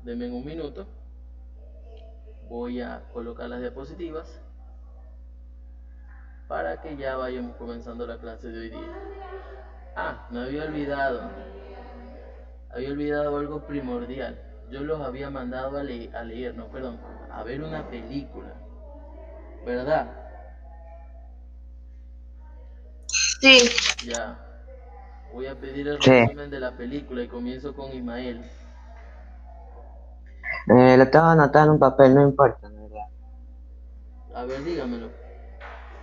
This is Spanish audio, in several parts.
Denme un minuto. Voy a colocar las diapositivas para que ya vayamos comenzando la clase de hoy día. Me había olvidado. Había olvidado algo primordial. Yo los había mandado a leer, no, perdón, a ver una película. ¿Verdad? Sí, Ya. Voy a pedir el sí. resumen de la película y comienzo con Ismael. Lo tengo anotado en un papel, no importa, la verdad. A ver, dígamelo.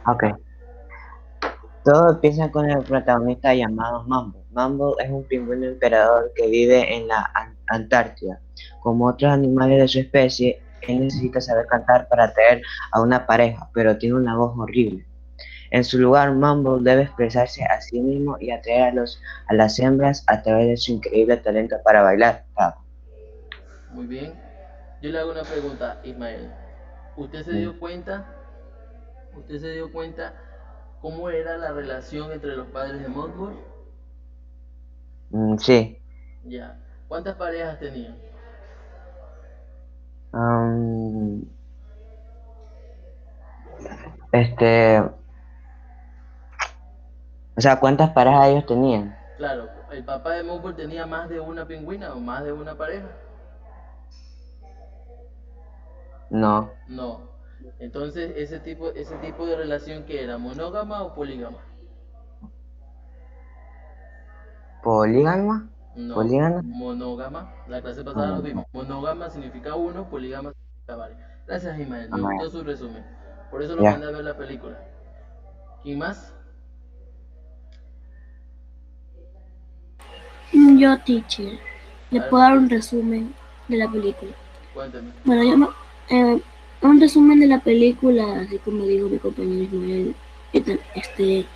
Ok. Todo empieza con el protagonista llamado Mambo. Mambo es un pingüino emperador que vive en la Antártida. Como otros animales de su especie, él necesita saber cantar para atraer a una pareja, pero tiene una voz horrible. En su lugar, Mambo debe expresarse a sí mismo y atraer a las hembras a través de su increíble talento para bailar tap. Muy bien. Yo le hago una pregunta, Ismael. ¿Usted se Mm, dio cuenta? ¿Usted se dio cuenta cómo era la relación entre los padres de Montfort? sí. Ya. ¿Cuántas parejas tenían? Am, este, o sea, ¿cuántas parejas ellos tenían? Claro, el papá de Montfort tenía más de una pingüina o más de una pareja. No, No. Entonces, ese tipo de relación que era monógama o polígama. polígama, No, polígama. monógama. La clase pasada lo Ah, vimos. Monógama significa uno, polígama significa varios. Gracias, Ismael. Me ah, gustó su resumen. Por eso lo ya. mandé a ver la película. ¿Quién más? Yo, teacher, le A ver, puedo dar un resumen de la película. cuéntame. Bueno, un resumen de la película, así como dijo mi compañero Ismael, este,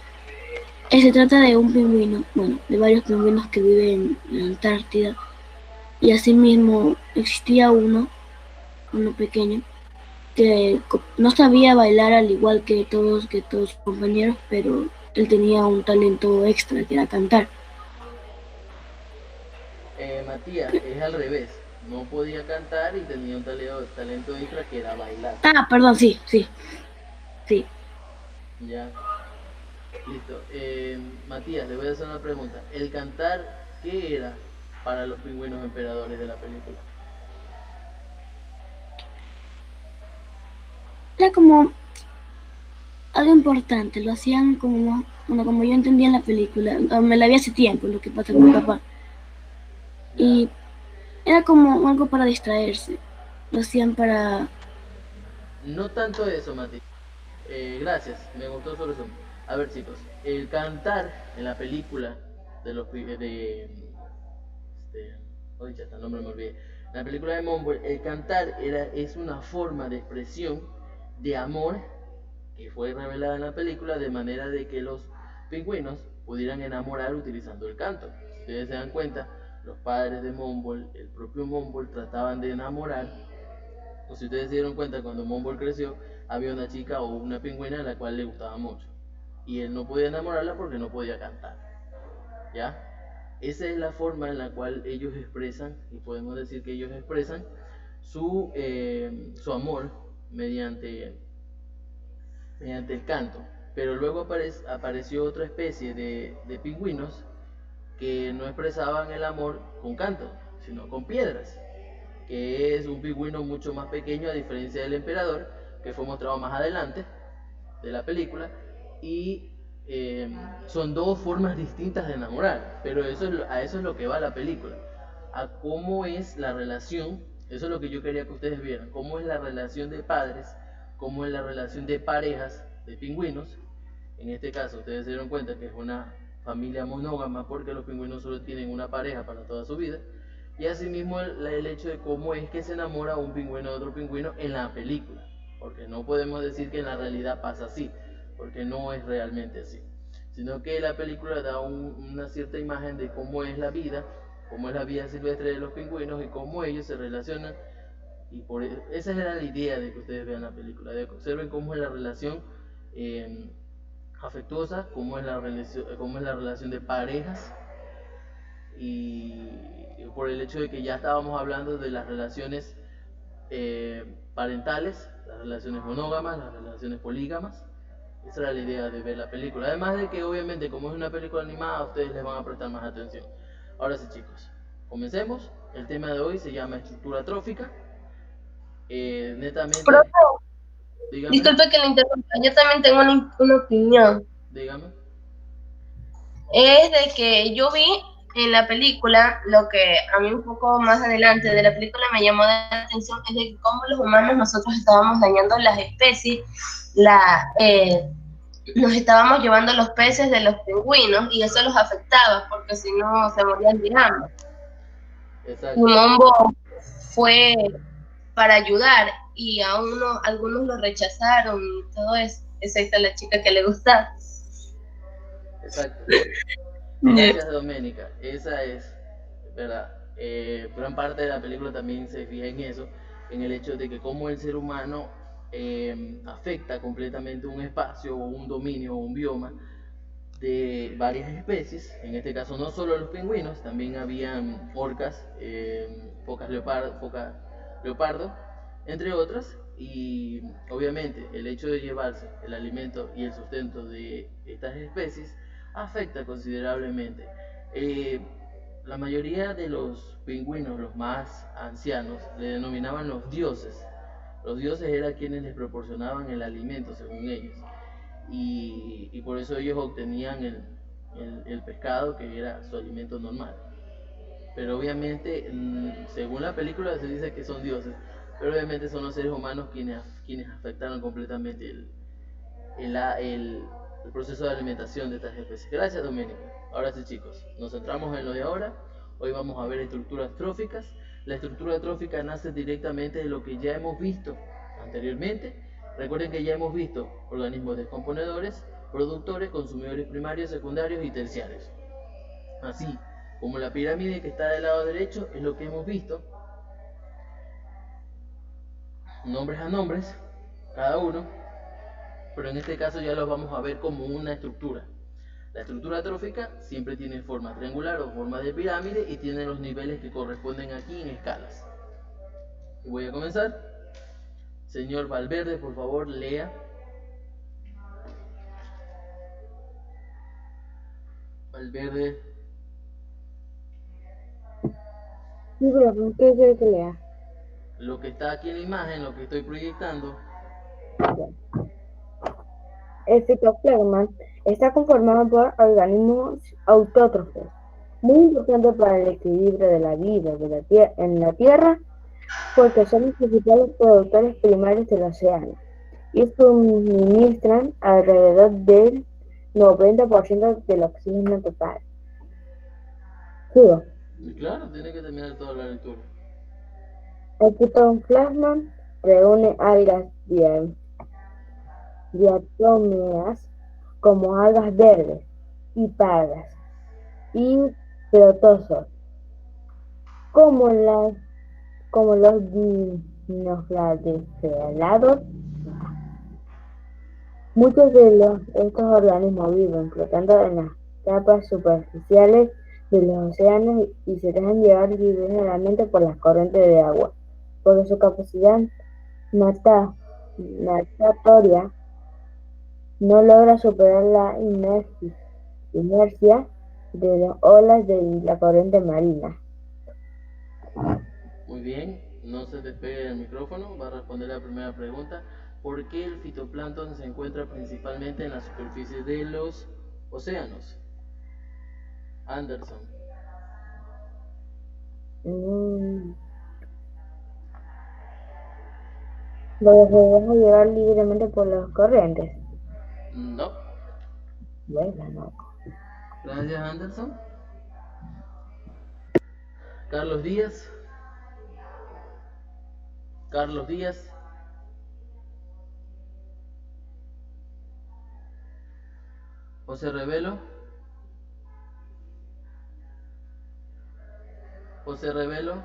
se trata de un pingüino, bueno, de varios pingüinos que viven en la Antártida, y asimismo existía uno pequeño, que no sabía bailar al igual que todos sus compañeros, pero él tenía un talento extra, que era cantar. Matías es al revés. No podía cantar y tenía un talento extra que era bailar. Ah, perdón, sí, sí, sí. Ya, listo. Matías, le voy a hacer una pregunta. ¿El cantar qué era para los pingüinos emperadores de la película? Era como algo importante, lo hacían como, bueno, como yo entendía en la película, me la vi hace tiempo, lo que pasa con mi papá, Ya. y era como algo para distraerse, lo hacían para... No tanto eso, Matías. Gracias, me gustó su resumen. A ver, chicos, el cantar en la película de los oye, hasta el nombre me olvidé. En la película de Mumble, el cantar es una forma de expresión de amor que fue revelada en la película de manera de que los pingüinos pudieran enamorar utilizando el canto. Si ustedes se dan cuenta, los padres de Mumble, el propio Mumble, trataban de enamorar, o si ustedes se dieron cuenta, cuando Mumble creció, había una chica o una pingüina a la cual le gustaba mucho. Y él no podía enamorarla porque no podía cantar. ¿Ya? Esa es la forma en la cual ellos expresan, y podemos decir que ellos expresan su amor mediante, mediante el canto. Pero luego apareció otra especie de pingüinos que no expresaban el amor con canto, sino con piedras, que es un pingüino mucho más pequeño a diferencia del emperador, que fue mostrado más adelante de la película, y eh, son dos formas distintas de enamorar, pero a eso es lo que va la película, a cómo es la relación, eso es lo que yo quería que ustedes vieran, cómo es la relación de padres, cómo es la relación de parejas de pingüinos. En este caso ustedes se dieron cuenta que es una familia monógama porque los pingüinos solo tienen una pareja para toda su vida, y asimismo el hecho de cómo es que se enamora un pingüino de otro pingüino en la película, porque no podemos decir que en la realidad pasa así, porque no es realmente así, sino que la película da una cierta imagen de cómo es la vida silvestre de los pingüinos y cómo ellos se relacionan, y esa era la idea de que ustedes vean la película, de que observen cómo es la relación eh, afectuosa, cómo es la relación de parejas, y por el hecho de que ya estábamos hablando de las relaciones parentales, las relaciones monógamas, las relaciones polígamas. Esa era la idea de ver la película. Además de que obviamente como es una película animada, a ustedes les van a prestar más atención. Ahora sí, chicos, comencemos. El tema de hoy se llama estructura trófica. Netamente, Profe, dígame, disculpe que le interrumpa, yo también tengo una opinión. dígame. Es de que yo vi en la película, lo que a mí un poco más adelante de la película me llamó la atención, es de que cómo los humanos nosotros estábamos dañando las especies, nos estábamos llevando los peces de los pingüinos y eso los afectaba porque si no se morían de hambre. Exacto. Y Mombo fue para ayudar y algunos lo rechazaron y todo eso, excepto a la chica que le gustaba. Exacto. Gracias, Doménica. Esa es, ¿verdad? Gran parte de la película también se fija en eso, en el hecho de que cómo el ser humano afecta completamente un espacio o un dominio o un bioma de varias especies. En este caso no solo los pingüinos, también habían orcas, focas leopardo, entre otras. Y obviamente el hecho de llevarse el alimento y el sustento de estas especies afecta considerablemente. Eh, la mayoría de los pingüinos, los más ancianos, le denominaban los dioses. Los dioses eran quienes les proporcionaban el alimento, según ellos. Y por eso ellos obtenían el pescado, que era su alimento normal. Pero obviamente, según la película se dice que son dioses, pero obviamente son los seres humanos quienes afectaron completamente el proceso de alimentación de estas especies. Gracias, Doménica. Ahora sí, chicos, nos centramos en lo de ahora. Hoy vamos a ver estructuras tróficas. La estructura trófica nace directamente de lo que ya hemos visto anteriormente. Recuerden que ya hemos visto organismos descomponedores, productores, consumidores primarios, secundarios y terciarios. Así como la pirámide que está del lado derecho es lo que hemos visto, nombres a nombres, cada uno, pero en este caso ya los vamos a ver como una estructura. La estructura trófica siempre tiene forma triangular o forma de pirámide y tiene los niveles que corresponden aquí en escalas. Y voy a comenzar. Señor Valverde, por favor, lea. Valverde. Sí, pero ¿qué quiere que lea? Lo que está aquí en la imagen, lo que estoy proyectando. El fitoplasma está conformado por organismos autótrofos, muy importante para el equilibrio de la vida en la Tierra, porque son los principales productores primarios del océano y suministran alrededor del 90% del oxígeno total. Sigo. Y claro, tiene que terminar toda la lectura. El fitoplasma reúne algas diatómeas como algas verdes y pardas y protozoos como los dinoflagelados. Muchos de estos organismos viven flotando en las capas superficiales de los océanos y se dejan llevar ligeramente por las corrientes de agua, porque su capacidad natatoria no logra superar la inercia de las olas de la corriente marina. Muy bien, no se despegue el micrófono, va a responder la primera pregunta. ¿Por qué el fitoplancton se encuentra principalmente en la superficie de los océanos? Anderson. Porque se deja llevar libremente por las corrientes. No. Bueno, no. Gracias, Anderson. Carlos Díaz. Carlos Díaz. José Revelo. José Revelo.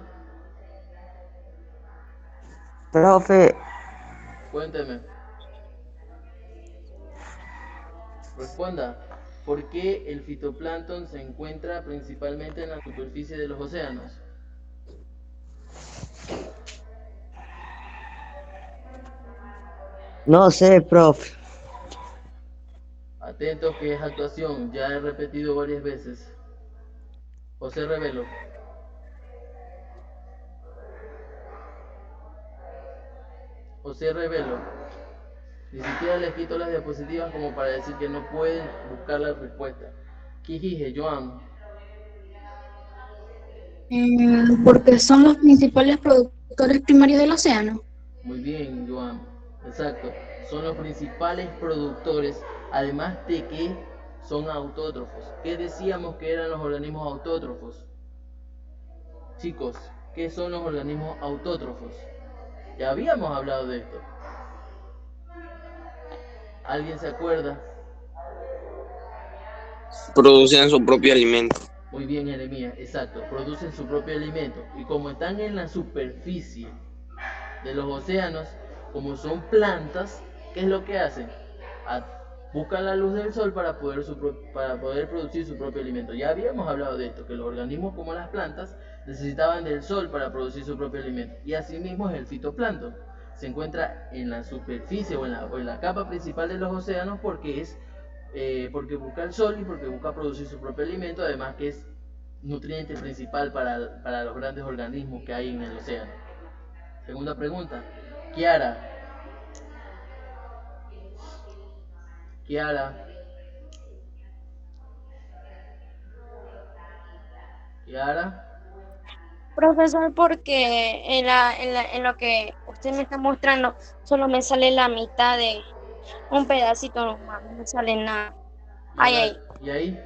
Profe, Cuénteme. Responda. ¿Por qué el fitoplancton se encuentra principalmente en la superficie de los océanos? No sé, profe. Atentos que es actuación, ya he repetido varias veces. José Revelo. José Revelo. Ni siquiera les quito las diapositivas como para decir que no pueden buscar la respuesta. Kijije, Joan. Porque son los principales productores primarios del océano. Muy bien, Joan. Exacto. Son los principales productores, además de que son autótrofos. ¿Qué decíamos que eran los organismos autótrofos? Chicos, ¿qué son los organismos autótrofos? Ya habíamos hablado de esto. ¿Alguien se acuerda? Producen su propio alimento. Muy bien, Jeremías, exacto. Producen su propio alimento. Y como están en la superficie de los océanos, como son plantas, ¿qué es lo que hacen? Buscan la luz del sol para poder producir su propio alimento. Ya habíamos hablado de esto, que los organismos como las plantas necesitaban del sol para producir su propio alimento. Y asimismo es el fitoplancton. Se encuentra en la superficie o en la capa principal de los océanos porque busca el sol y porque busca producir su propio alimento, además que es nutriente principal para los grandes organismos que hay en el océano. Segunda pregunta. Kiara. Kiara. Kiara. Profesor, porque en lo que usted me está mostrando solo me sale la mitad de un pedacito nomás, no me sale nada. ¿Y ahí?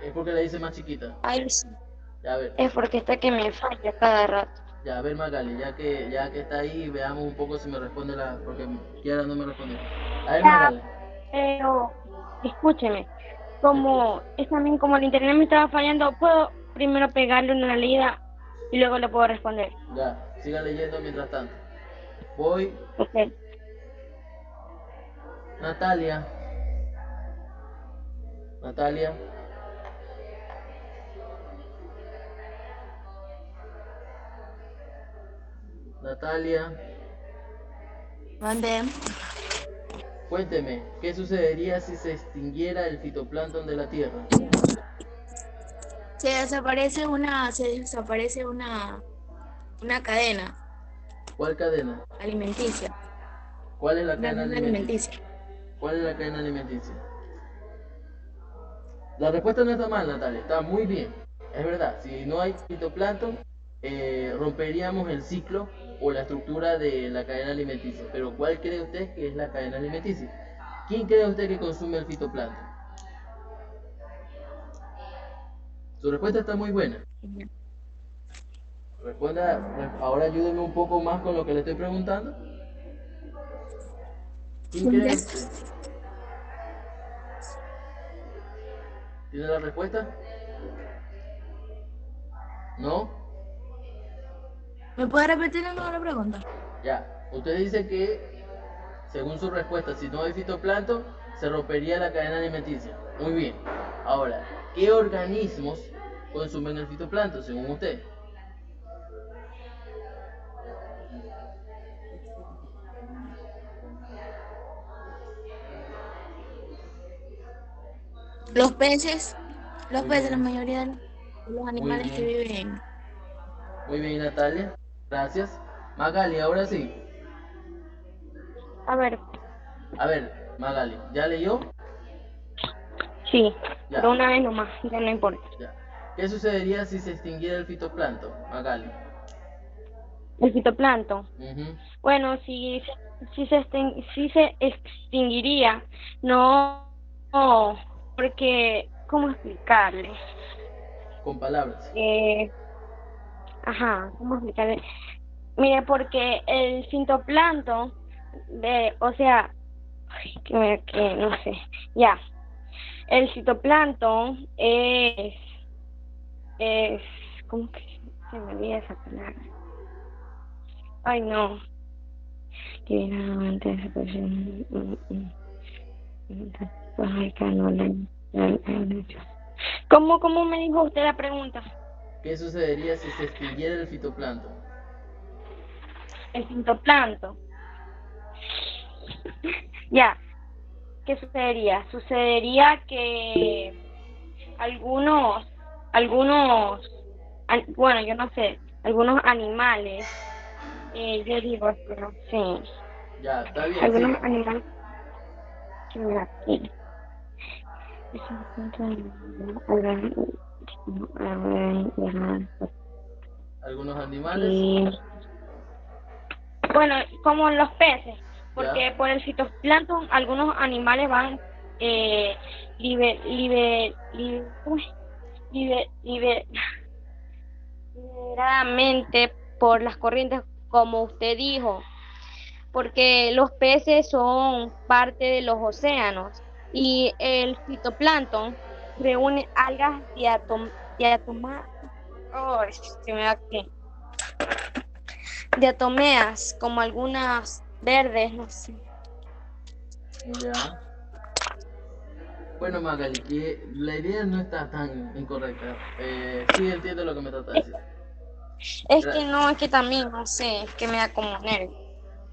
Es porque la hice más chiquita. Ahí sí. Ya, a ver. Es porque está que me falla cada rato. Ya, a ver, Magali, ya que está ahí, veamos un poco si me responde porque Kiara no me respondió. A ver, Magali. Pero, escúcheme, como es también como el internet me estaba fallando, puedo primero pegarle una leída y luego le puedo responder. Ya, siga leyendo mientras tanto. Voy. Ok. Natalia. Natalia. Natalia. ¿Dónde? Cuénteme, ¿qué sucedería si se extinguiera el fitoplancton de la Tierra? Se desaparece una cadena ¿Cuál cadena? alimenticia. ¿Cuál es la Una cadena cadena alimenticia? ¿Cuál es la cadena alimenticia? La respuesta no está mal, Natalia, está muy bien. Es verdad, si no hay fitoplancton, romperíamos el ciclo o la estructura de la cadena alimenticia. Pero ¿cuál cree usted que es la cadena alimenticia? ¿Quién cree usted que consume el fitoplancton? Su respuesta está muy buena. Responda, ahora ayúdeme un poco más con lo que le estoy preguntando. ¿Quién cree usted? ¿Tiene la respuesta? ¿No? ¿Me puede repetir de nuevo la pregunta? Ya, usted dice que, según su respuesta, si no hay fitoplancton, se rompería la cadena alimenticia. Muy bien. Ahora, ¿qué organismos consumen el fitoplancton, según usted? Los peces, la Muy bien. mayoría de los animales que bien. viven. Muy bien, Natalia. Gracias. Magali, ahora sí. A ver, Magali, ¿ya leyó? sí, Ya. pero una vez nomás, ya no importa. Ya. ¿Qué sucedería si se extinguiera el fitoplancton, Magali? El fitoplancton. Ujú. Bueno, si se extinguiría, no, porque, ¿cómo explicarle? Con palabras. ¿Cómo explicarle? Mire, porque el fitoplancton, o sea, que no sé, ya, el fitoplancton es, ¿cómo que se me olvida esa palabra? Ay, no. ¿Cómo me dijo usted la pregunta? ¿Qué sucedería si se extinguiera el fitoplancton? El fitoplancton. Ya, ¿qué sucedería? Sucedería que algunos, bueno, yo no sé, algunos animales, yo digo, no sé, Ya, está bien, sí. algunos animales que me aquí. Eso me cuenta Algunos animales, sí. Bueno, como los peces, ya. porque por el fitoplancton algunos animales van eh, libe- libe- libe- uy, libe- liberadamente por las corrientes, como usted dijo, porque los peces son parte de los océanos y el fitoplancton reúne algas ay, se me da aquí, diatomeas, como algunas verdes, no sé. Ya. Bueno, Magali, que la idea no está tan incorrecta. Sí entiendo lo que me trata de decir. Es que Gra- no, es que también, no sé, es que me da como nervio.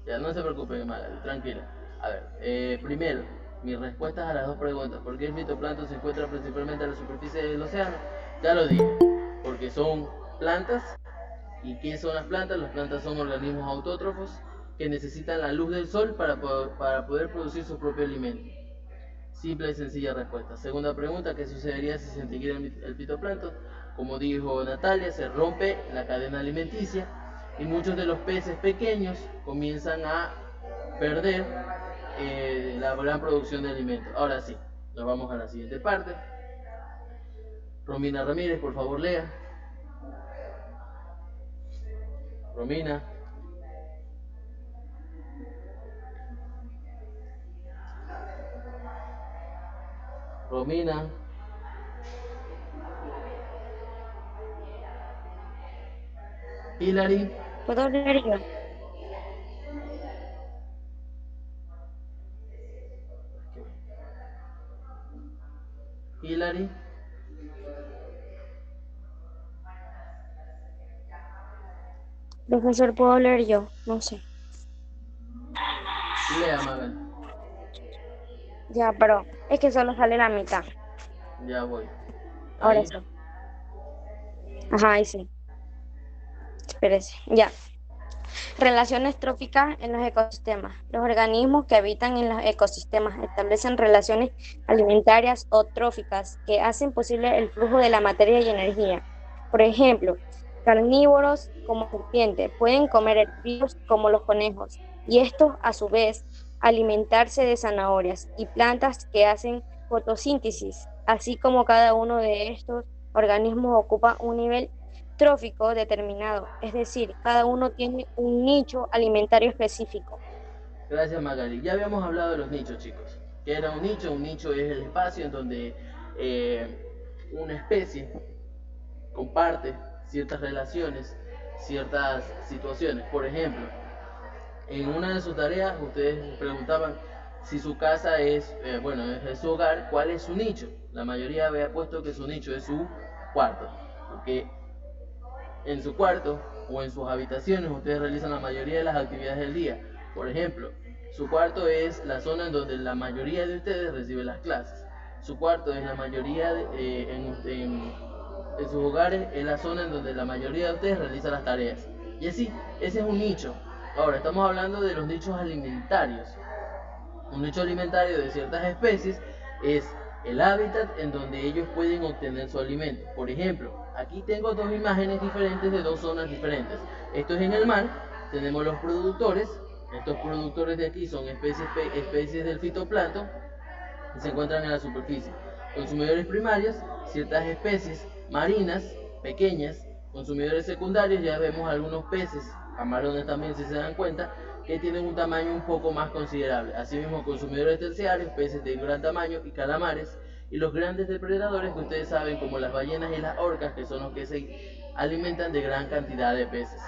Ya, no se preocupe, Magali, tranquila. A ver, primero, mis respuestas a las dos preguntas. ¿Por qué el fitoplancton se encuentra principalmente a la superficie del océano? Ya lo dije. Porque son plantas. ¿Y qué son las plantas? Las plantas son organismos autótrofos que necesitan la luz del sol para poder producir su propio alimento. Simple y sencilla respuesta. Segunda pregunta, ¿qué sucedería si se integra el fitoplancton? Como dijo Natalia, se rompe la cadena alimenticia y muchos de los peces pequeños comienzan a perder la gran producción de alimentos. Ahora sí, nos vamos a la siguiente parte. Romina Ramírez, por favor, lea. Romina. Romina. Hilary. ¿Puedo leer yo? Hilary. Profesor, ¿puedo leer yo? No sé. Lea, Magal. Ya, pero es que solo sale la mitad. Ya voy. Ahora Ahí. sí. Ajá, ahí sí. Espérese. Ya. Relaciones tróficas en los ecosistemas. Los organismos que habitan en los ecosistemas establecen relaciones alimentarias o tróficas que hacen posible el flujo de la materia y energía. Por ejemplo, carnívoros como serpientes pueden comer herbívoros como los conejos, y estos a su vez alimentarse de zanahorias y plantas que hacen fotosíntesis, así como cada uno de estos organismos ocupa un nivel trófico determinado, es decir, cada uno tiene un nicho alimentario específico. Gracias, Magali. Ya habíamos hablado de los nichos, chicos. ¿Qué era un nicho? Un nicho es el espacio en donde una especie comparte ciertas relaciones, ciertas situaciones. Por ejemplo, en una de sus tareas ustedes preguntaban si su casa es, bueno, es su hogar, ¿cuál es su nicho? La mayoría había puesto que su nicho es su cuarto, porque en su cuarto o en sus habitaciones ustedes realizan la mayoría de las actividades del día. Por ejemplo, su cuarto es la zona en donde la mayoría de ustedes recibe las clases. Su cuarto es la mayoría en sus hogares es la zona en donde la mayoría de ustedes realiza las tareas. Y así, ese es un nicho. Ahora, estamos hablando de los nichos alimentarios. Un nicho alimentario de ciertas especies es el hábitat en donde ellos pueden obtener su alimento. Por ejemplo, aquí tengo dos imágenes diferentes de dos zonas diferentes. Esto es en el mar, tenemos los productores. Estos productores de aquí son especies del fitoplancton que se encuentran en la superficie. Consumidores primarios, ciertas especies marinas, pequeñas. Consumidores secundarios, ya vemos algunos peces, camarones también si se dan cuenta, que tienen un tamaño un poco más considerable. Asimismo, consumidores terciarios, peces de gran tamaño y calamares. Y los grandes depredadores que ustedes saben como las ballenas y las orcas, que son los que se alimentan de gran cantidad de peces.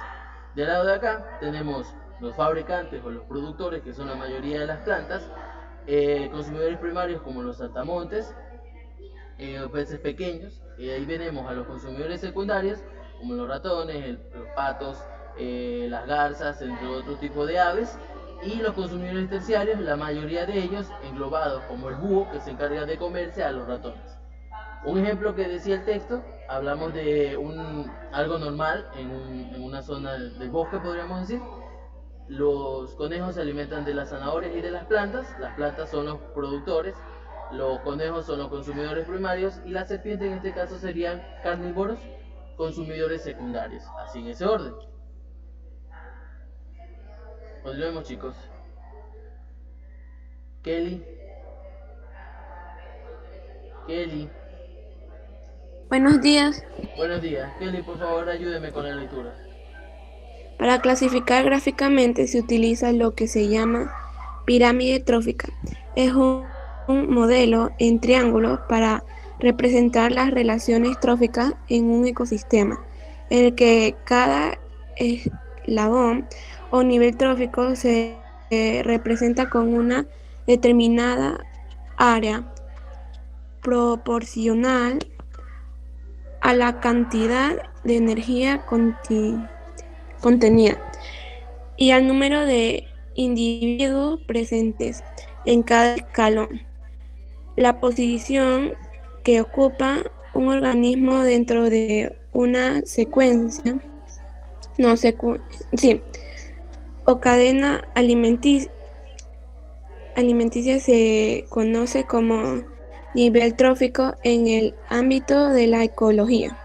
Del lado de acá tenemos los fabricantes o los productores, que son la mayoría de las plantas, consumidores primarios como los saltamontes, peces pequeños, ahí veremos a los consumidores secundarios como los ratones, los patos, las garzas, entre otro tipo de aves, Y los consumidores terciarios, la mayoría de ellos englobados como el búho que se encarga de comerse a los ratones. Un ejemplo que decía el texto, hablamos de algo normal en una zona del bosque, podríamos decir. Los conejos se alimentan de las zanahorias y de las plantas son los productores, los conejos son los consumidores primarios y las serpientes en este caso serían carnívoros, consumidores secundarios, así en ese orden. Continuemos, chicos. Kelly. Buenos días. Buenos días. Kelly, por favor, ayúdeme con la lectura. Para clasificar gráficamente se utiliza lo que se llama pirámide trófica. Es un modelo en triángulos para representar las relaciones tróficas en un ecosistema, en el que cada eslabón o nivel trófico se representa con una determinada área proporcional a la cantidad de energía contenida y al número de individuos presentes en cada escalón. La posición que ocupa un organismo dentro de una secuencia o cadena alimenticia se conoce como nivel trófico en el ámbito de la ecología.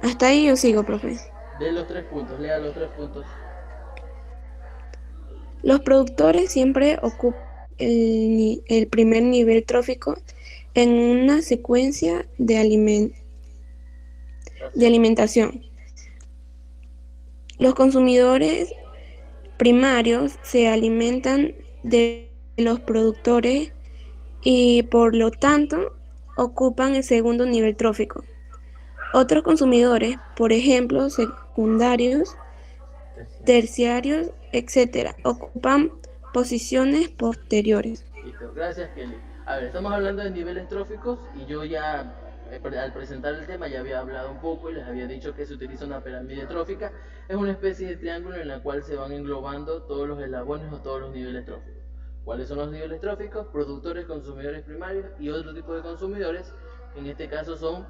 Hasta ahí yo sigo, profe. De los 3 puntos, lea los 3 puntos. Los productores siempre ocupan el primer nivel trófico en una secuencia de alimentación. Los consumidores primarios se alimentan de los productores y por lo tanto ocupan el segundo nivel trófico. Otros consumidores, por ejemplo, secundarios, terciarios, etc., ocupan posiciones posteriores. Listo, gracias, Kelly. A ver, estamos hablando de niveles tróficos y yo ya al presentar el tema ya había hablado un poco y les había dicho que se utiliza una pirámide trófica. Es una especie de triángulo en la cual se van englobando todos los eslabones o todos los niveles tróficos. ¿Cuáles son los niveles tróficos? Productores, consumidores primarios y otro tipo de consumidores, en este caso son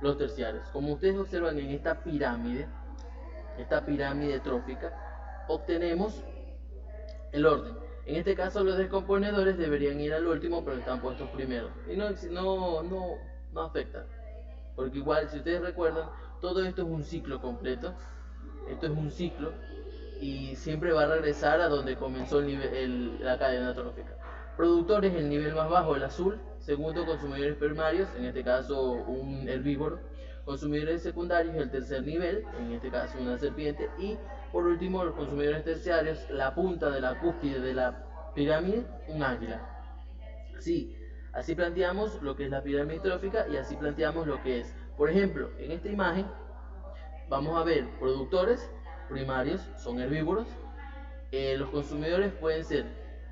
los terciarios. Como ustedes observan en esta pirámide trófica, obtenemos el orden. En este caso los descomponedores deberían ir al último, pero están puestos primero. Y no afecta. Porque igual, si ustedes recuerdan, todo esto es un ciclo completo. Esto es un ciclo y siempre va a regresar a donde comenzó la cadena trófica. Productores, el nivel más bajo, el azul. Segundo, consumidores primarios, en este caso un herbívoro. Consumidores secundarios, el tercer nivel, en este caso una serpiente. Y por último, los consumidores terciarios, la punta de la cúspide de la pirámide, un águila. Sí, así planteamos lo que es la pirámide trófica y así planteamos lo que es. Por ejemplo, en esta imagen vamos a ver productores primarios, son herbívoros. Los consumidores pueden ser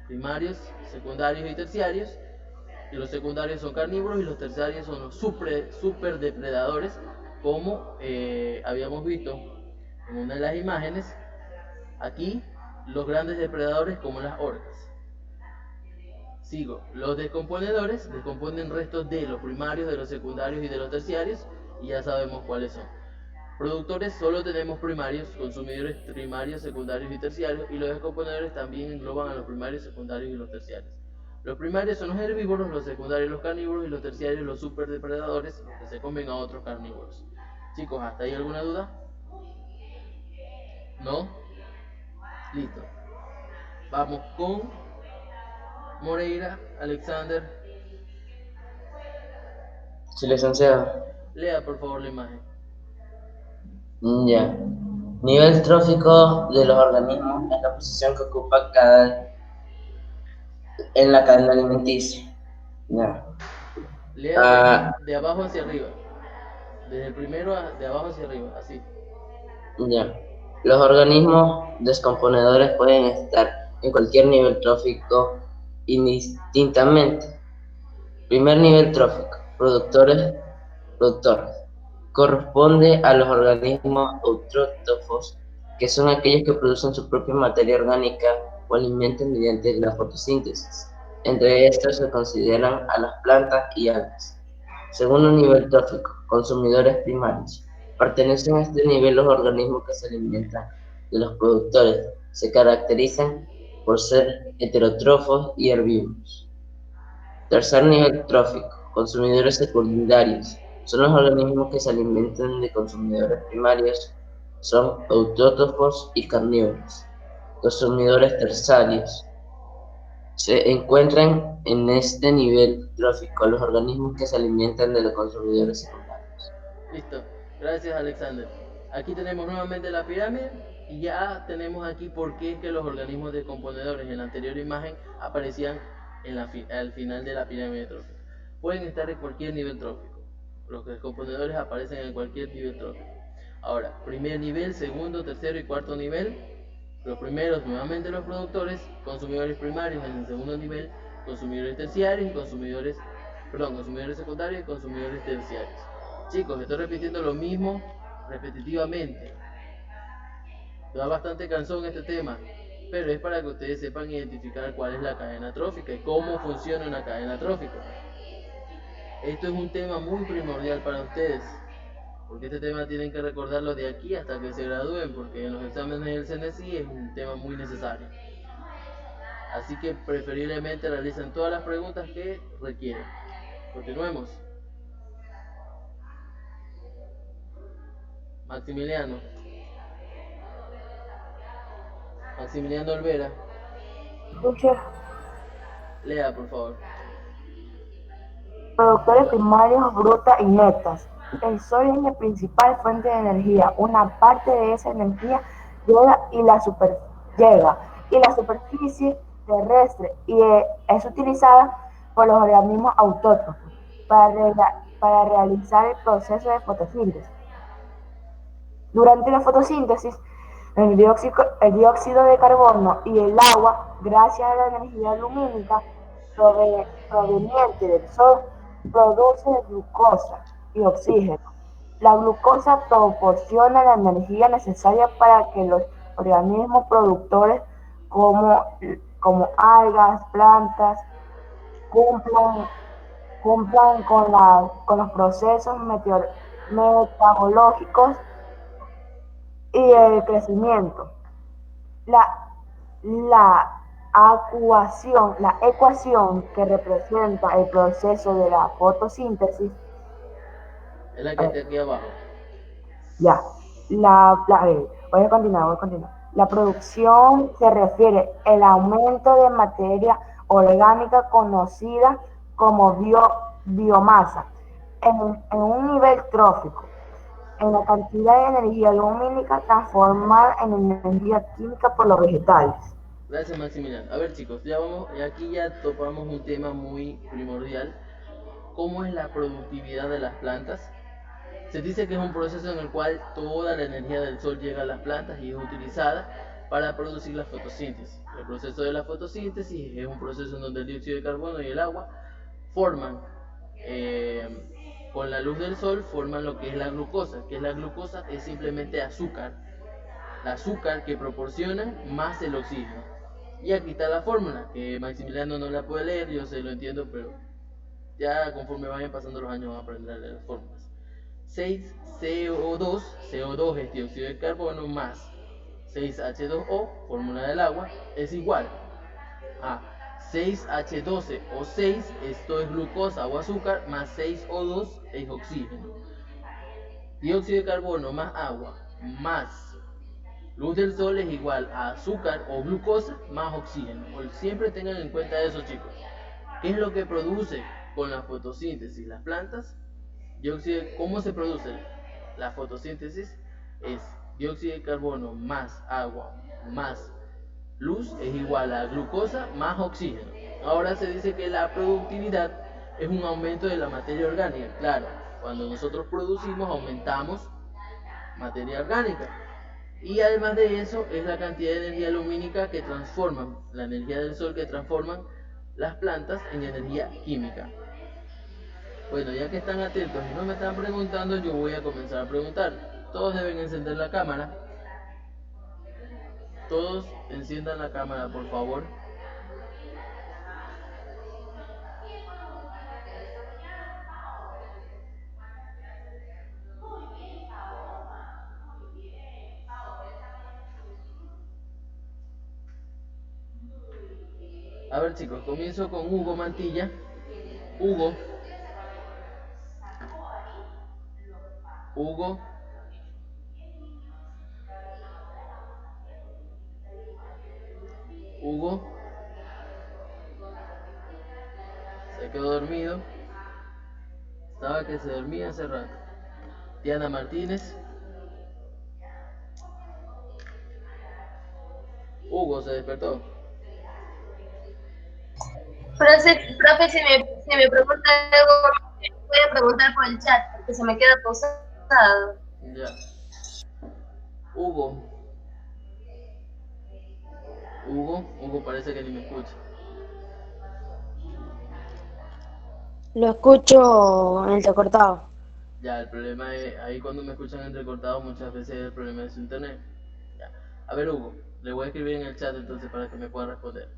primarios, secundarios y terciarios. Y los secundarios son carnívoros y los terciarios son los super depredadores, como habíamos visto en una de las imágenes. Aquí los grandes depredadores como las orcas. Sigo, los descomponedores descomponen restos de los primarios, de los secundarios y de los terciarios, y ya sabemos cuáles son. Productores solo tenemos primarios, consumidores primarios, secundarios y terciarios, y los descomponedores también engloban a los primarios, secundarios y los terciarios. Los primarios son los herbívoros, los secundarios los carnívoros y los terciarios los superdepredadores, los que se comen a otros carnívoros. Chicos, ¿hasta ahí alguna duda? ¿No? Listo. Vamos con Moreira, Alexander. Sí, licenciado. Lea por favor la imagen. Ya. Nivel trófico de los organismos es la posición que ocupa cada en la cadena alimenticia. Ya. Lea de abajo hacia arriba. Desde el primero de abajo hacia arriba, así. Ya. Los organismos descomponedores pueden estar en cualquier nivel trófico indistintamente. Primer nivel trófico, productores. Corresponde a los organismos autótrofos que son aquellos que producen su propia materia orgánica o alimentan mediante la fotosíntesis. Entre estos se consideran a las plantas y algas. Segundo nivel trófico, consumidores primarios. Pertenecen a este nivel los organismos que se alimentan de los productores. Se caracterizan por ser heterótrofos y herbívoros. Tercer nivel trófico, consumidores secundarios. Son los organismos que se alimentan de consumidores primarios. Son autótrofos y carnívoros. Consumidores terciarios. Se encuentran en este nivel trófico los organismos que se alimentan de los consumidores secundarios. Listo, gracias Alexander. Aquí tenemos nuevamente la pirámide y ya tenemos aquí por qué es que los organismos descomponedores en la anterior imagen aparecían al final de la pirámide trófica. Pueden estar en cualquier nivel trófico. Los descomponedores aparecen en cualquier nivel trófico. Ahora, primer nivel, segundo, tercero y cuarto nivel. Los primeros nuevamente los productores, consumidores primarios en el segundo nivel, consumidores terciarios y consumidores secundarios y consumidores terciarios. Chicos, estoy repitiendo lo mismo repetitivamente. Da bastante cansón este tema, pero es para que ustedes sepan identificar cuál es la cadena trófica y cómo funciona una cadena trófica. Esto es un tema muy primordial para ustedes, porque este tema tienen que recordarlo de aquí hasta que se gradúen, porque en los exámenes del CNSI es un tema muy necesario. Así que preferiblemente realicen todas las preguntas que requieren. Continuemos. Maximiliano Olvera, Escuche, lea por favor. productores primarios, frutas y netas. El sol es la principal fuente de energía. Una parte de esa energía llega y la superficie terrestre y es utilizada por los organismos autótrofos para realizar el proceso de fotosíntesis. Durante la fotosíntesis, el dióxido de carbono y el agua, gracias a la energía lumínica proveniente del sol, producen glucosa y oxígeno. La glucosa proporciona la energía necesaria para que los organismos productores como algas, plantas, cumplan con los procesos metabológicos y el crecimiento. La ecuación que representa el proceso de la fotosíntesis Es la que está aquí abajo. voy a continuar. La producción se refiere al aumento de materia orgánica conocida como biomasa en un nivel trófico, en la cantidad de energía lumínica transformada en energía química por los vegetales. Gracias Maximiliano. A ver chicos, aquí ya topamos un tema muy primordial. ¿Cómo es la productividad de las plantas? Se dice que es un proceso en el cual toda la energía del sol llega a las plantas y es utilizada para producir la fotosíntesis. El proceso de la fotosíntesis es un proceso en donde el dióxido de carbono y el agua forman, con la luz del sol, forman lo que es la glucosa. ¿Qué es la glucosa? Es simplemente azúcar. El azúcar que proporciona más el oxígeno. Y aquí está la fórmula, que Maximiliano no la puede leer, yo se lo entiendo, pero ya conforme vayan pasando los años van a aprender a leer las fórmulas. 6 CO2, CO2 es dióxido de carbono, más 6H2O, fórmula del agua, es igual a 6H12 o 6, esto es glucosa o azúcar, más 6O2 es oxígeno. Dióxido de carbono más agua más luz del sol es igual a azúcar o glucosa más oxígeno. Siempre tengan en cuenta eso, chicos. ¿Qué es lo que produce con la fotosíntesis las plantas? ¿Cómo se produce la fotosíntesis? Es dióxido de carbono más agua más luz es igual a glucosa más oxígeno. Ahora se dice que la productividad es un aumento de la materia orgánica. Claro, cuando nosotros producimos aumentamos materia orgánica. Y además de eso es la cantidad de energía lumínica que transforman, la energía del sol que transforman las plantas en energía química. Bueno, ya que están atentos y no me están preguntando, yo voy a comenzar a preguntar. Todos deben encender la cámara. Todos enciendan la cámara, por favor. A ver, chicos, comienzo con Hugo Mantilla. Hugo. Hugo. Hugo. Se quedó dormido. Estaba que se dormía hace rato. Diana Martínez. Hugo se despertó. Profe, si me pregunta algo, voy a preguntar por el chat, porque se me queda pausado. Ya. Hugo. Hugo parece que ni me escucha. Lo escucho entrecortado. Ya, el problema es, ahí cuando me escuchan entrecortado muchas veces es el problema de su internet. Ya. A ver, Hugo, le voy a escribir en el chat entonces para que me pueda responder.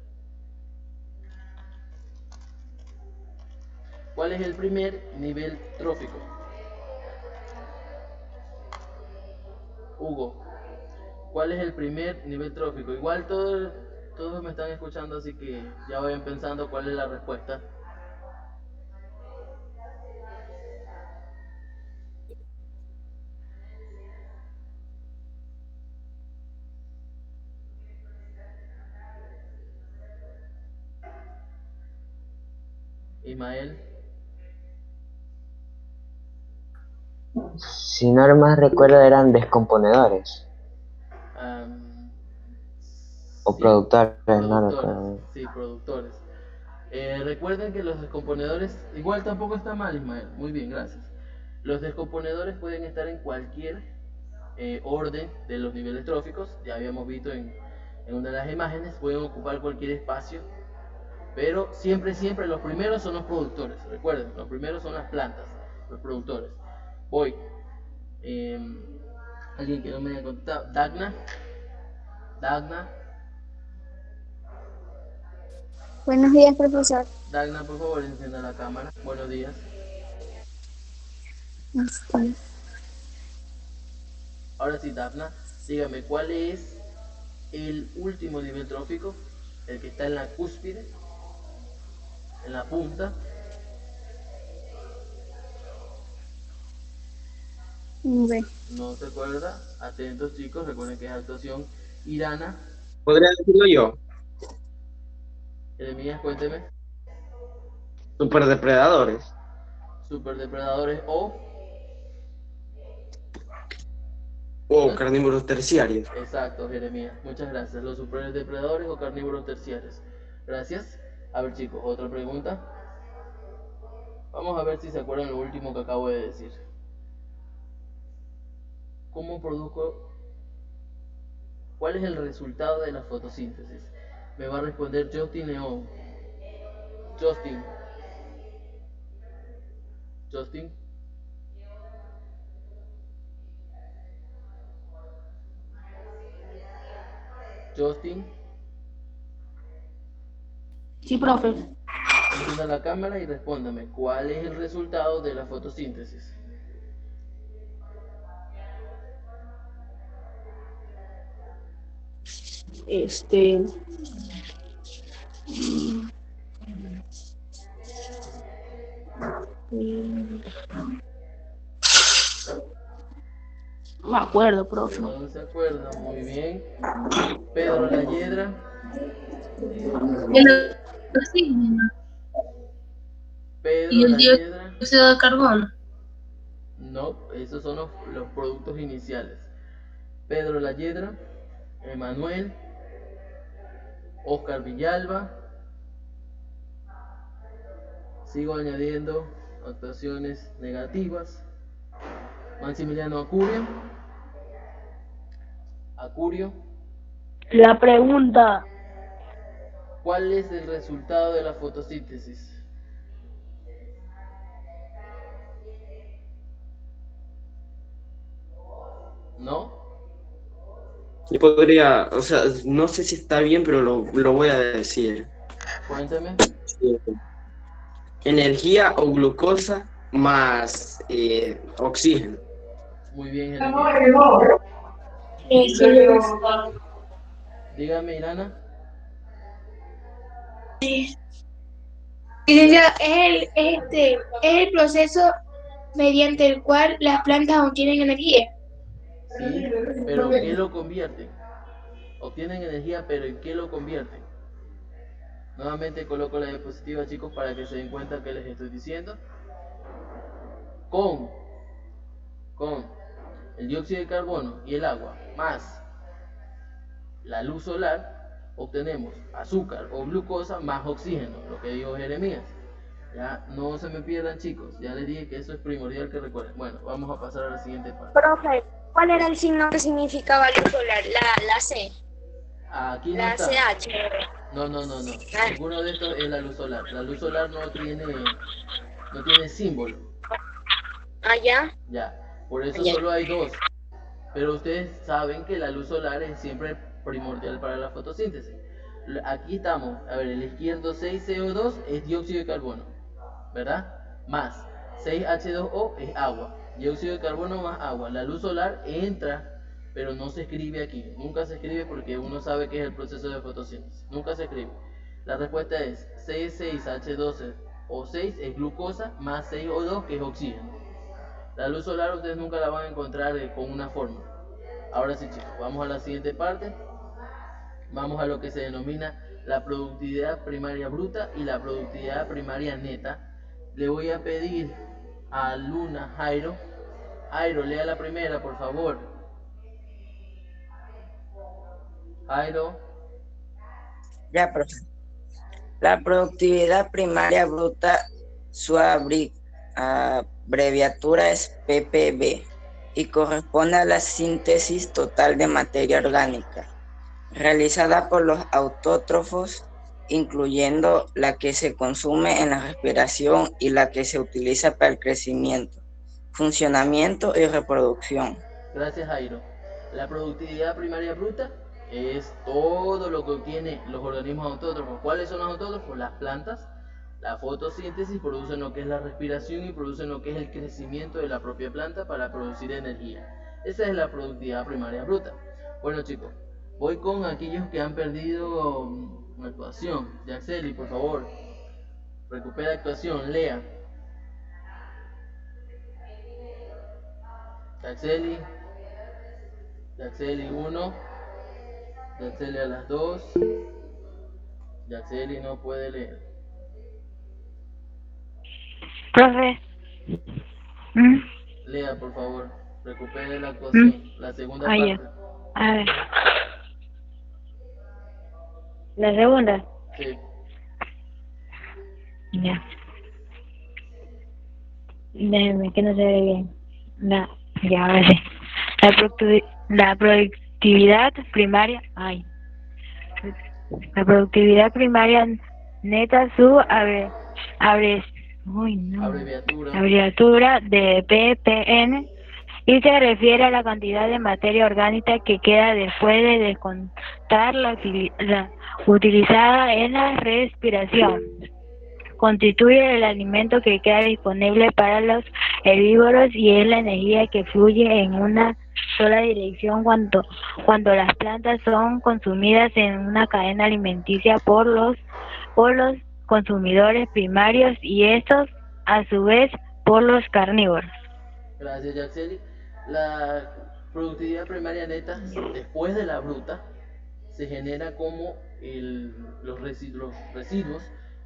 ¿Cuál es el primer nivel trófico? Hugo, ¿cuál es el primer nivel trófico? Igual todos me están escuchando, así que ya vayan pensando cuál es la respuesta. Ismael. Si no mal recuerdo eran descomponedores o Sí, productores, no productores. recuerdo. Sí, productores. Recuerden que los descomponedores, igual tampoco está mal, Ismael. Muy bien, gracias. Los descomponedores pueden estar en cualquier orden de los niveles tróficos. Ya habíamos visto en una de las imágenes, pueden ocupar cualquier espacio. Pero siempre los primeros son los productores. Recuerden, los primeros son las plantas, los productores. Voy. Alguien que no me haya contestado. Dagna. Buenos días, profesor. Dagna, por favor, encienda la cámara. Buenos días. Ahora sí, Dagna, dígame, ¿cuál es el último nivel trófico? El que está en la cúspide, en la punta. No se acuerda. Atentos, chicos, recuerden que es actuación Irana. ¿Podría decirlo yo? Jeremías, cuénteme. Superdepredadores. Superdepredadores o... O carnívoros terciarios. Exacto, Jeremías. Muchas gracias. Los superdepredadores o carnívoros terciarios. Gracias. A ver, chicos, otra pregunta. Vamos a ver si se acuerdan lo último que acabo de decir. ¿Cómo produzco? ¿Cuál es el resultado de la fotosíntesis? Me va a responder Justin León. Justin. Sí, profe. Encienda la cámara y respóndame. ¿Cuál es el resultado de la fotosíntesis? No me acuerdo, profe. No se acuerda, muy bien. Pedro La Hiedra. El oxígeno y Pedro el La Hiedra. dióxido de carbono. No, esos son los productos iniciales. Pedro La Hiedra, Emanuel, Oscar Villalba. Sigo añadiendo actuaciones negativas. Maximiliano Acurio. La pregunta. ¿Cuál es el resultado de la fotosíntesis? ¿No? Yo podría, o sea, no sé si está bien, pero lo voy a decir. Cuénteme. Energía o glucosa más oxígeno. Muy bien, Jeremías. Dígame, Irana. Licenciado, es el proceso mediante el cual las plantas obtienen energía. Sí, pero ¿qué lo convierte? Obtienen energía, pero ¿en qué lo convierten? Nuevamente coloco la diapositiva, chicos, para que se den cuenta que les estoy diciendo. Con, con el dióxido de carbono y el agua, más la luz solar, obtenemos azúcar o glucosa más oxígeno, lo que dijo Jeremías. Ya no se me pierdan, chicos, ya les dije que eso es primordial que recuerden. Bueno, vamos a pasar a la siguiente parte. Profe, ¿cuál era el signo que significaba luz solar? La C. Aquí no La está. CH. No. Ninguno de estos es la luz solar. La luz solar no tiene símbolo. Allá. Ya. Por eso Allá. solo hay dos. Pero ustedes saben que la luz solar es siempre primordial para la fotosíntesis. Aquí estamos. A ver, el izquierdo 6CO2 es dióxido de carbono, ¿verdad? Más 6H2O es agua. Dióxido de carbono más agua. La luz solar entra, pero no se escribe aquí. Nunca se escribe porque uno sabe que es el proceso de fotosíntesis. Nunca se escribe. La respuesta es C6H12O6 es glucosa más 6O2 que es oxígeno. La luz solar ustedes nunca la van a encontrar con una fórmula. Ahora sí, chicos, vamos a la siguiente parte. Vamos a lo que se denomina la productividad primaria bruta y la productividad primaria neta. Le voy a pedir a Luna Jairo. Jairo, lea la primera, por favor. Jairo. Ya, profe. La productividad primaria bruta, su abreviatura es ppb y corresponde a la síntesis total de materia orgánica, realizada por los autótrofos, incluyendo la que se consume en la respiración y la que se utiliza para el crecimiento, funcionamiento y reproducción. Gracias, Jairo. La productividad primaria bruta es todo lo que obtienen los organismos autótrofos. ¿Cuáles son los autótrofos? Las plantas. La fotosíntesis producen lo que es la respiración y producen lo que es el crecimiento de la propia planta para producir energía. Esa es la productividad primaria bruta. Bueno, chicos, voy con aquellos que han perdido actuación. Yaxeli, por favor, recupera actuación, lea. Yaxeli 1, Yaxeli a las 2, Yaxeli no puede leer. Profe. Lea, por favor, recupere la actuación, la segunda parte. Ya. A ver. ¿La segunda? Sí. Ya. Déjeme que no se ve bien. Ya, ahora sí. La productividad primaria. La productividad primaria neta, su abreviatura de ppm, y se refiere a la cantidad de materia orgánica que queda después de descontar la utilizada en la respiración. Constituye el alimento que queda disponible para los herbívoros y es la energía que fluye en una sola dirección cuando las plantas son consumidas en una cadena alimenticia por los consumidores primarios y estos a su vez por los carnívoros. Gracias, Yaxeli. La productividad primaria neta después de la bruta se genera como los residuos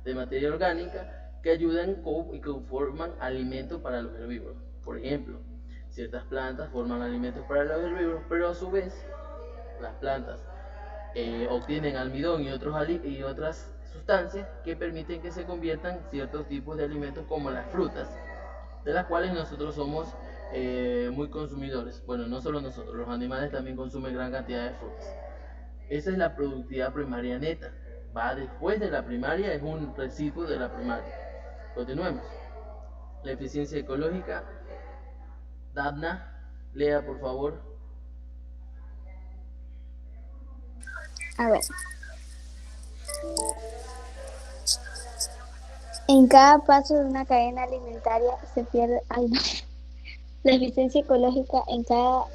de materia orgánica que ayudan y conforman alimentos para los herbívoros. Por ejemplo, ciertas plantas forman alimentos para los herbívoros, pero a su vez las plantas obtienen almidón y otras sustancias que permiten que se conviertan ciertos tipos de alimentos como las frutas, de las cuales nosotros somos muy consumidores. Bueno, no solo nosotros, los animales también consumen gran cantidad de frutas. Esa es la productividad primaria neta. Va después de la primaria, es un residuo de la primaria. Continuemos. La eficiencia ecológica. Dabna, lea por favor. A ver. En cada paso de una cadena alimentaria se pierde algo. La eficiencia ecológica en cada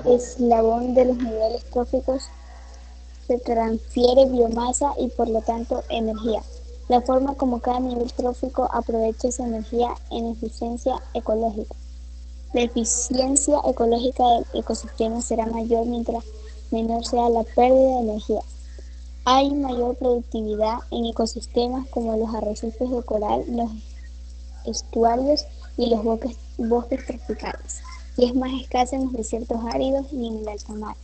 eslabón de los niveles tróficos se transfiere biomasa y por lo tanto energía. La forma como cada nivel trófico aprovecha esa energía en eficiencia ecológica. La eficiencia ecológica del ecosistema será mayor mientras menor sea la pérdida de energía. Hay mayor productividad en ecosistemas como los arrecifes de coral, los estuarios y los bosques tropicales, y es más escasa en los desiertos áridos y en el alta mar.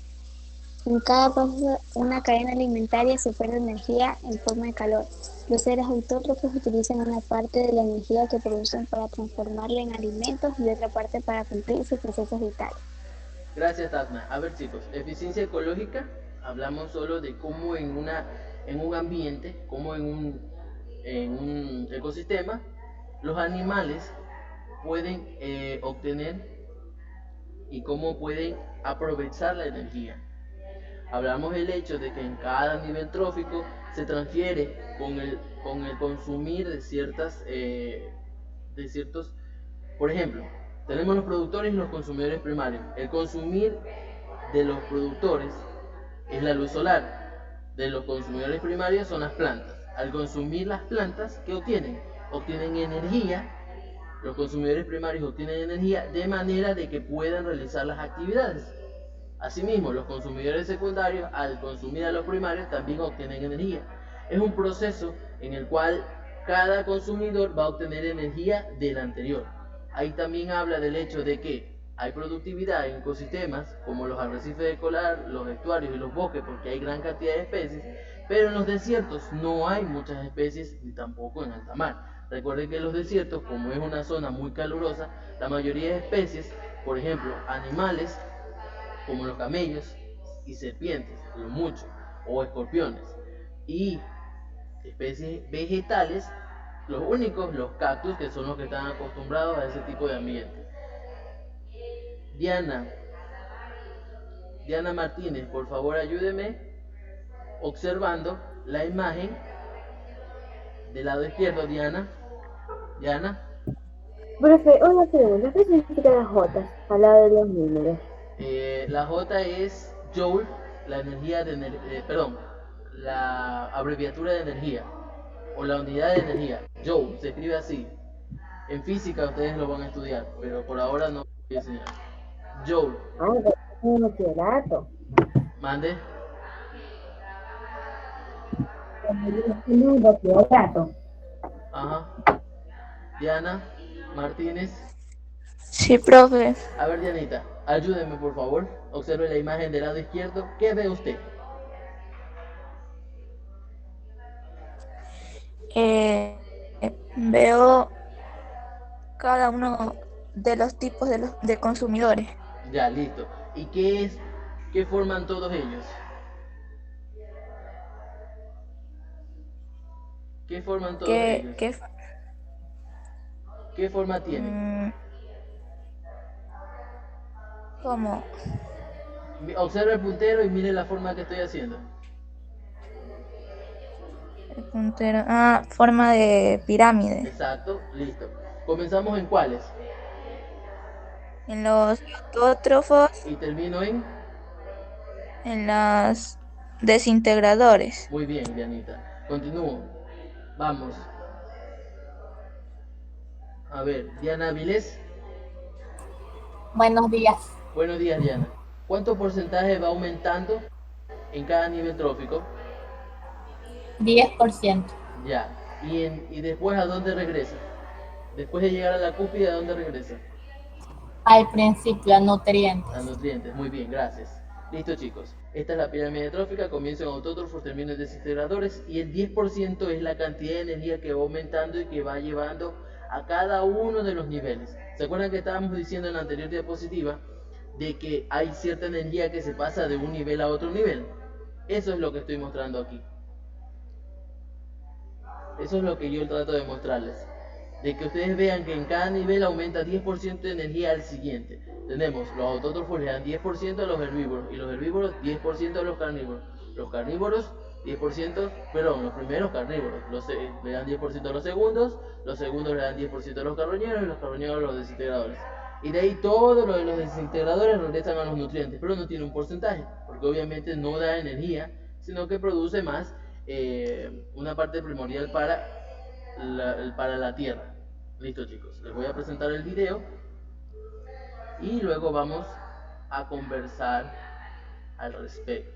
En cada paso de una cadena alimentaria se pierde energía en forma de calor. Los seres autótrofos utilizan una parte de la energía que producen para transformarla en alimentos y otra parte para cumplir sus procesos vitales. Gracias, Tatma. A ver, chicos, eficiencia ecológica, hablamos solo de cómo en un ambiente, como en un ecosistema, los animales pueden obtener y cómo pueden aprovechar la energía. Hablamos del hecho de que en cada nivel trófico se transfiere con el consumir de ciertos, por ejemplo, tenemos los productores y los consumidores primarios. El consumir de los productores es la luz solar, de los consumidores primarios son las plantas. Al consumir las plantas, ¿qué obtienen? Obtienen energía. Los consumidores primarios obtienen energía de manera de que puedan realizar las actividades. Asimismo, los consumidores secundarios, al consumir a los primarios, también obtienen energía. Es un proceso en el cual cada consumidor va a obtener energía del anterior. Ahí también habla del hecho de que hay productividad en ecosistemas como los arrecifes de coral, los estuarios y los bosques, porque hay gran cantidad de especies, pero en los desiertos no hay muchas especies ni tampoco en alta mar. Recuerden que en los desiertos, como es una zona muy calurosa, la mayoría de especies, por ejemplo, animales como los camellos y serpientes, lo mucho, o escorpiones, y especies vegetales, los únicos, los cactus, que son los que están acostumbrados a ese tipo de ambiente. Diana Martínez, por favor ayúdeme observando la imagen del lado izquierdo. Diana. Profe, una pregunta, ¿qué significa las J al lado de los números? La J es Joule, la energía la abreviatura de energía, o la unidad de energía. Joule, se escribe así. En física ustedes lo van a estudiar, pero por ahora no voy a enseñar. Joule. Un bachillerato. Mande. Un bachillerato. Ajá. Diana Martínez. Sí, profe. A ver, Dianita, ayúdeme por favor. Observe la imagen del lado izquierdo. ¿Qué ve usted? Veo cada uno de los tipos de consumidores. Ya, listo. ¿Y qué forman todos ellos? ¿Qué forman todos ellos? ¿Qué forma tienen? ¿Cómo? Observa el puntero y mire la forma que estoy haciendo. El puntero. Forma de pirámide. Exacto, listo. ¿Comenzamos en cuáles? En los autótrofos. ¿Y termino en? En los desintegradores. Muy bien, Dianita. Continúo. Vamos. A ver, Diana Vilés. Buenos días. Buenos días, Diana. ¿Cuánto porcentaje va aumentando en cada nivel trófico? 10%. Ya. ¿Y después a dónde regresa? Después de llegar a la cúspide, ¿a dónde regresa? Al principio, a nutrientes. A nutrientes, muy bien, gracias. Listo, chicos. Esta es la pirámide trófica, comienza en autótrofos, termina en desintegradores, y el 10% es la cantidad de energía que va aumentando y que va llevando a cada uno de los niveles. ¿Se acuerdan que estábamos diciendo en la anterior diapositiva de que hay cierta energía que se pasa de un nivel a otro nivel? Eso es lo que estoy mostrando aquí. Eso es lo que yo trato de mostrarles. De que ustedes vean que en cada nivel aumenta 10% de energía al siguiente. Tenemos los autótrofos le dan 10% a los herbívoros y los herbívoros 10% a los carnívoros. Los carnívoros, 10%, perdón, los primeros carnívoros le dan 10% a los segundos le dan 10% a los carroñeros y los carroñeros a los desintegradores. Y de ahí todo lo de los desintegradores regresan a los nutrientes, pero no tiene un porcentaje, porque obviamente no da energía, sino que produce más una parte primordial para la tierra. Listo, chicos, les voy a presentar el video y luego vamos a conversar al respecto.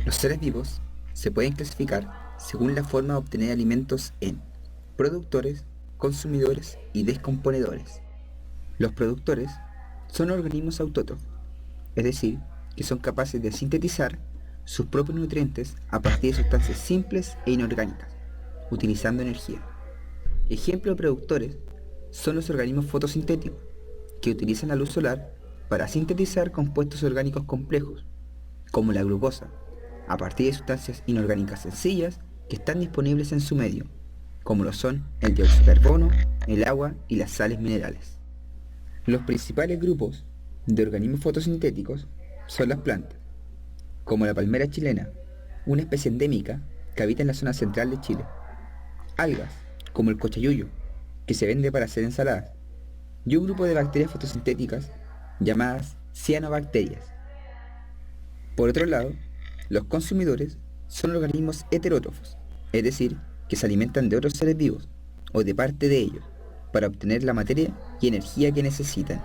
Los seres vivos se pueden clasificar según la forma de obtener alimentos en productores, consumidores y descomponedores. Los productores son organismos autótrofos, es decir, que son capaces de sintetizar sus propios nutrientes a partir de sustancias simples e inorgánicas, utilizando energía. Ejemplos de productores son los organismos fotosintéticos, que utilizan la luz solar para sintetizar compuestos orgánicos complejos, como la glucosa, a partir de sustancias inorgánicas sencillas que están disponibles en su medio, como lo son el dióxido de carbono, el agua y las sales minerales. Los principales grupos de organismos fotosintéticos son las plantas, como la palmera chilena, una especie endémica que habita en la zona central de Chile. Algas, como el cochayuyo, que se vende para hacer ensaladas, y un grupo de bacterias fotosintéticas llamadas cianobacterias. Por otro lado, los consumidores son organismos heterótrofos, es decir, que se alimentan de otros seres vivos o de parte de ellos para obtener la materia y energía que necesitan.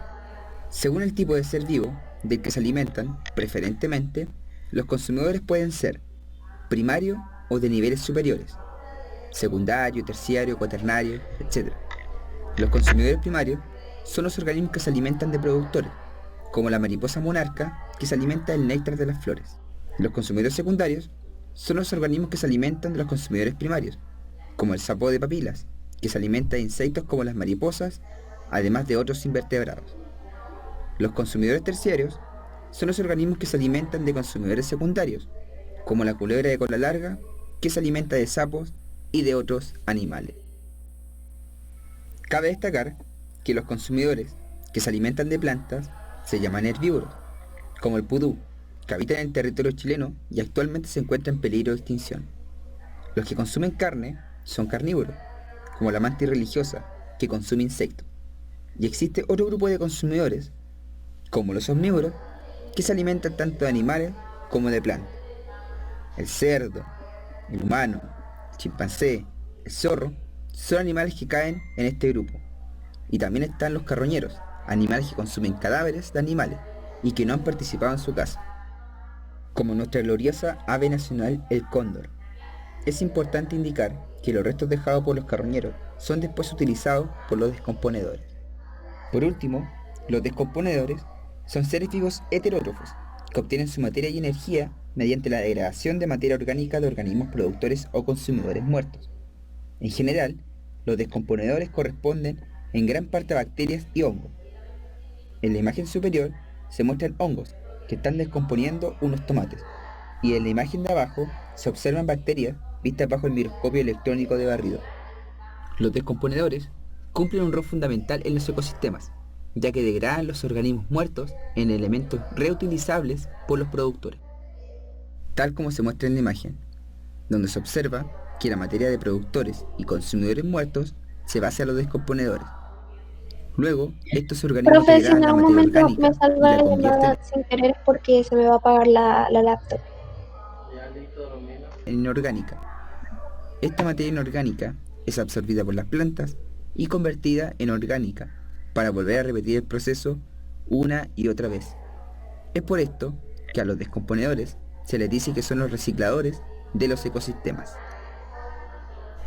Según el tipo de ser vivo del que se alimentan, preferentemente, los consumidores pueden ser primario o de niveles superiores, secundario, terciario, cuaternario, etc. Los consumidores primarios son los organismos que se alimentan de productores, como la mariposa monarca, que se alimenta del néctar de las flores. Los consumidores secundarios son los organismos que se alimentan de los consumidores primarios, como el sapo de papilas, que se alimenta de insectos como las mariposas, además de otros invertebrados. Los consumidores terciarios son los organismos que se alimentan de consumidores secundarios, como la culebra de cola larga, que se alimenta de sapos y de otros animales. Cabe destacar que los consumidores que se alimentan de plantas se llaman herbívoros, como el pudú, que habita en el territorio chileno y actualmente se encuentra en peligro de extinción. Los que consumen carne son carnívoros, como la mantis religiosa, que consume insectos. Y existe otro grupo de consumidores, como los omnívoros, que se alimentan tanto de animales como de plantas. El cerdo, el humano, el chimpancé, el zorro, son animales que caen en este grupo. Y también están los carroñeros, animales que consumen cadáveres de animales y que no han participado en su caza, como nuestra gloriosa ave nacional, el cóndor. Es importante indicar que los restos dejados por los carroñeros son después utilizados por los descomponedores. Por último, los descomponedores son seres vivos heterótrofos que obtienen su materia y energía mediante la degradación de materia orgánica de organismos productores o consumidores muertos. En general, los descomponedores corresponden en gran parte a bacterias y hongos. En la imagen superior se muestran hongos que están descomponiendo unos tomates, y en la imagen de abajo se observan bacterias vistas bajo el microscopio electrónico de barrido. Los descomponedores cumplen un rol fundamental en los ecosistemas, ya que degradan los organismos muertos en elementos reutilizables por los productores, tal como se muestra en la imagen, donde se observa que la materia de productores y consumidores muertos se va hacia los descomponedores. Luego, estos organismos Profe, si en degradan la algún materia momento orgánica me salva y la la convierten llamada sin querer porque se me va a apagar la laptop. en inorgánica. Esta materia inorgánica es absorbida por las plantas y convertida en orgánica para volver a repetir el proceso una y otra vez. Es por esto que a los descomponedores se les dice que son los recicladores de los ecosistemas.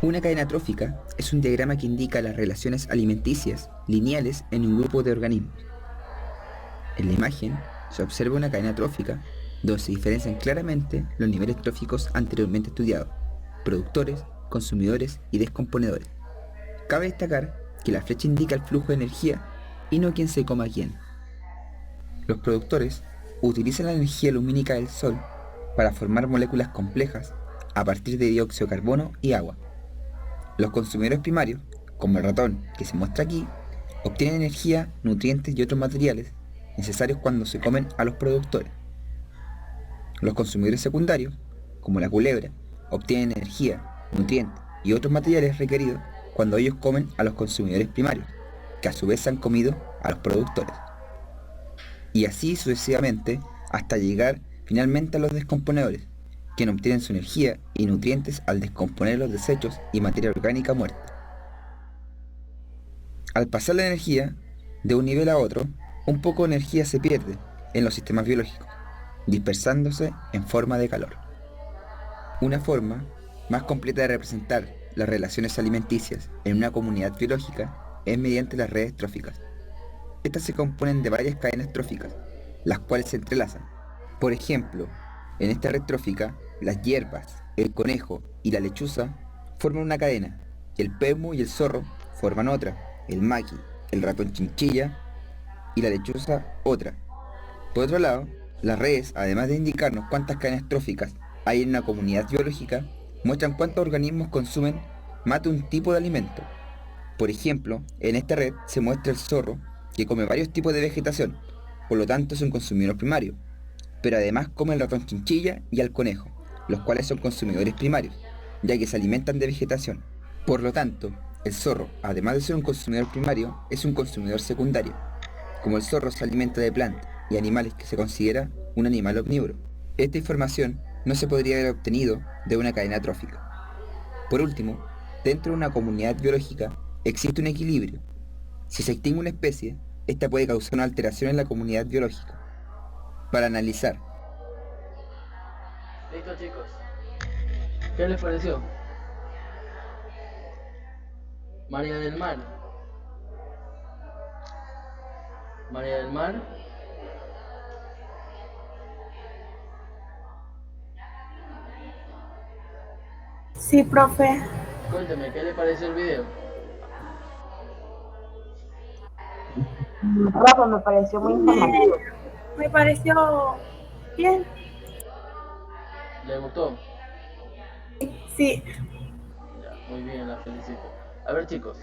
Una cadena trófica es un diagrama que indica las relaciones alimenticias lineales en un grupo de organismos. En la imagen se observa una cadena trófica donde se diferencian claramente los niveles tróficos anteriormente estudiados: productores, consumidores y descomponedores. Cabe destacar que la flecha indica el flujo de energía y no quién se coma a quién. Los productores utilizan la energía lumínica del sol para formar moléculas complejas a partir de dióxido de carbono y agua. Los consumidores primarios, como el ratón que se muestra aquí, obtienen energía, nutrientes y otros materiales necesarios cuando se comen a los productores. Los consumidores secundarios, como la culebra, obtienen energía, nutrientes y otros materiales requeridos cuando ellos comen a los consumidores primarios, que a su vez han comido a los productores. Y así sucesivamente hasta llegar finalmente a los descomponedores, quienes obtienen su energía y nutrientes al descomponer los desechos y materia orgánica muerta. Al pasar la energía de un nivel a otro, un poco de energía se pierde en los sistemas biológicos, dispersándose en forma de calor. Una forma más completa de representar las relaciones alimenticias en una comunidad biológica es mediante las redes tróficas. Estas se componen de varias cadenas tróficas, las cuales se entrelazan. Por ejemplo, en esta red trófica, las hierbas, el conejo y la lechuza forman una cadena, y el pemo y el zorro forman otra, el maqui, el ratón chinchilla y la lechuza otra. Por otro lado, las redes, además de indicarnos cuántas cadenas tróficas hay en una comunidad biológica, muestran cuántos organismos consumen más de un tipo de alimento. Por ejemplo, en esta red se muestra el zorro, que come varios tipos de vegetación, por lo tanto es un consumidor primario, pero además come al ratón chinchilla y al conejo, los cuales son consumidores primarios, ya que se alimentan de vegetación. Por lo tanto, el zorro, además de ser un consumidor primario, es un consumidor secundario, como el zorro se alimenta de plantas y animales que se considera un animal omnívoro. Esta información no se podría haber obtenido de una cadena trófica. Por último, dentro de una comunidad biológica existe un equilibrio. Si se extingue una especie, esta puede causar una alteración en la comunidad biológica. Para analizar. Listo, chicos. ¿Qué les pareció? María del Mar. María del Mar. Sí, profe. Cuéntame, ¿qué le pareció el video? Rafa, me pareció muy informativo. Me pareció bien. ¿Le gustó? Sí. Ya, muy bien, la felicito. A ver, chicos,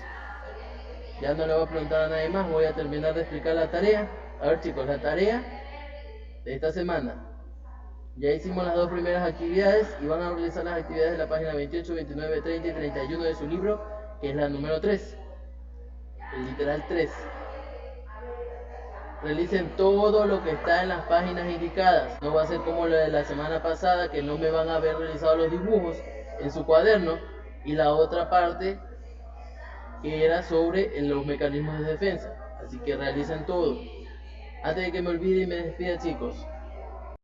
ya no le voy a preguntar a nadie más, voy a terminar de explicar la tarea. A ver, chicos, la tarea de esta semana. Ya hicimos las dos primeras actividades y van a realizar las actividades de la página 28, 29, 30 y 31 de su libro, que es la número 3, el literal 3. Realicen todo lo que está en las páginas indicadas. No va a ser como lo de la semana pasada, que no me van a haber realizado los dibujos en su cuaderno, y la otra parte que era sobre los mecanismos de defensa. Así que realicen todo. Antes de que me olvide y me despida, chicos,